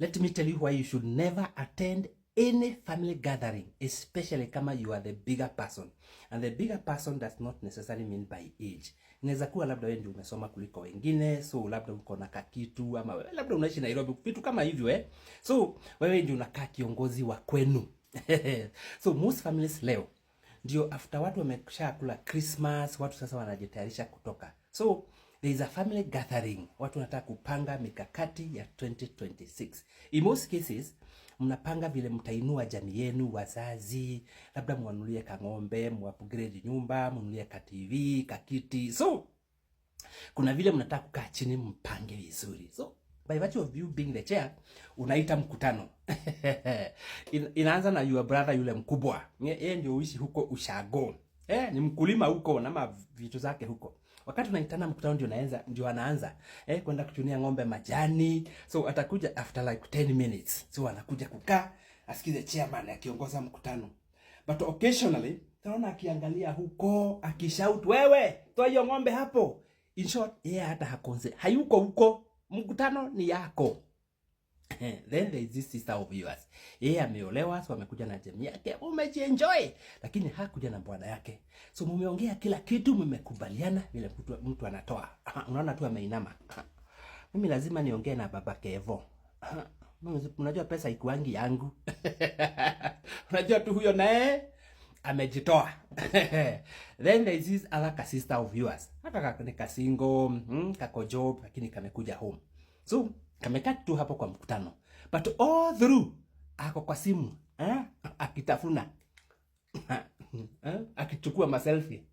Let me tell you why you should never attend any family gathering, especially kama you are the bigger person. And the bigger person does not necessarily mean by age. Inaweza kuwa labda wewe ndio umesoma kuliko wengine, so labda uko na kakitu, ama labda unaishi Nairobi, vitu kama hivyo So wewe ndio unakaa kiongozi wa kwenu. So most families leo ndio after watu wameshakula Christmas, watu sasa wanajitayarisha kutoka. So there is a family gathering. Watu wanataka kupanga mikakati ya 2026. In most cases, mnapanga vile mtainua jamii yenu, wazazi, labda mwanulie kang'ombe, muupgrade nyumba, mwanulie ka TV, ka kiti. So kuna vile mnataka kukaa chini mpange vizuri. So by virtue of you being the chair, unaita mkutano. Inaanza na your brother yule mkubwa. Yeye ndio uishi huko ushago. Ni mkulima huko na vitu zake huko. Wakati unaitana mkutano ndio anaanza kwenda kuchunia ng'ombe majani. So atakuja after like 10 minutes. So anakuja kukaa asikize chairman akiongoza mkutano. But occasionally tunaona akiangalia huko akishout, wewe toa hiyo ng'ombe hapo. In short, yeye hata hakonze. Hayuko huko, mkutano ni yako. Then there is this sister of yours. Yeye ameolewa, so amekuja na jamii yake, umejienjoy, lakini hakuja na bwana yake. So mumeongea kila kitu, mmekubaliana vile mtu anatoa. Unaona tu ameinama. Mimi lazima niongee na baba Kevo. Unajua pesa ikuangi yangu. Unajua tu huyo naye amejitoa. Then there is this other sister of yours. Hata ni kasingo, kako job, lakini kamekuja home. So kamekaa tu hapo kwa mkutano. But all through ako kwa simu, akitafuna, akichukua maselfie.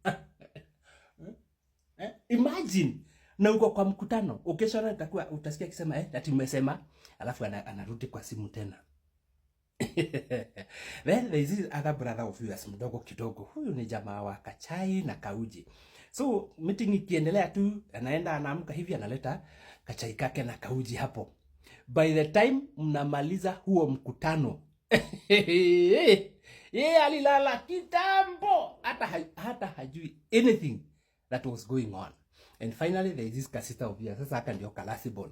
Imagine na uko kwa mkutano, occasionally utakuwa utasikia akisema ati umesema, alafu anarudi kwa simu tena. Then there is this other brother of yours mdogo kidogo. Huyu ni jamaa wa kachai na kauji. So meeting ikiendelea tu, anaenda anaamka hivi analeta kachai kake na kauji hapo. By the time mnamaliza huo mkutano, yeye alilala kitambo, hata hajui anything that was going on. And finally there is this sister of yours. Sasa haka ndio kalasible.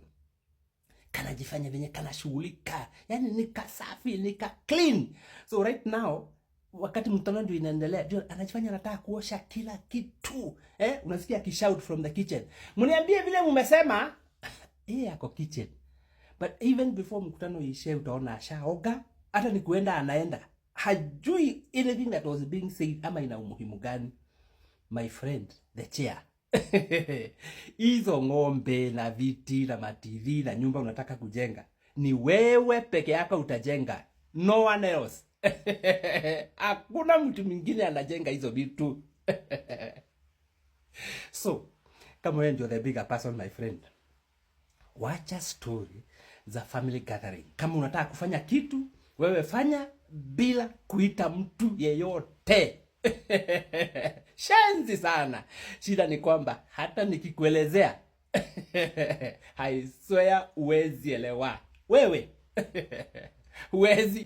Kanajifanya venye kanashughulika. Yani ni kasafi, ni ka clean. So right now wakati mkutano ndio inaendelea, ndio anajifanya anataka kuosha kila kitu. Unasikia kishout from the kitchen. Mniambie vile mmesema, ako kitchen. But even before mkutano ishe, utaona ashaoga, hata ni kuenda anaenda. Hajui anything that was being said ama ina umuhimu gani. My friend, the chair. Hizo ng'ombe na viti na TV na nyumba unataka kujenga, ni wewe peke yako utajenga. No one else. Hakuna mtu mwingine anajenga hizo vitu. So, kama wewe ndio the bigger person, my friend, wacha story za family gathering. Kama unataka kufanya kitu, wewe fanya bila kuita mtu yeyote. Shenzi sana. Shida ni kwamba hata nikikuelezea I swear uwezi elewa. Wewe huwezi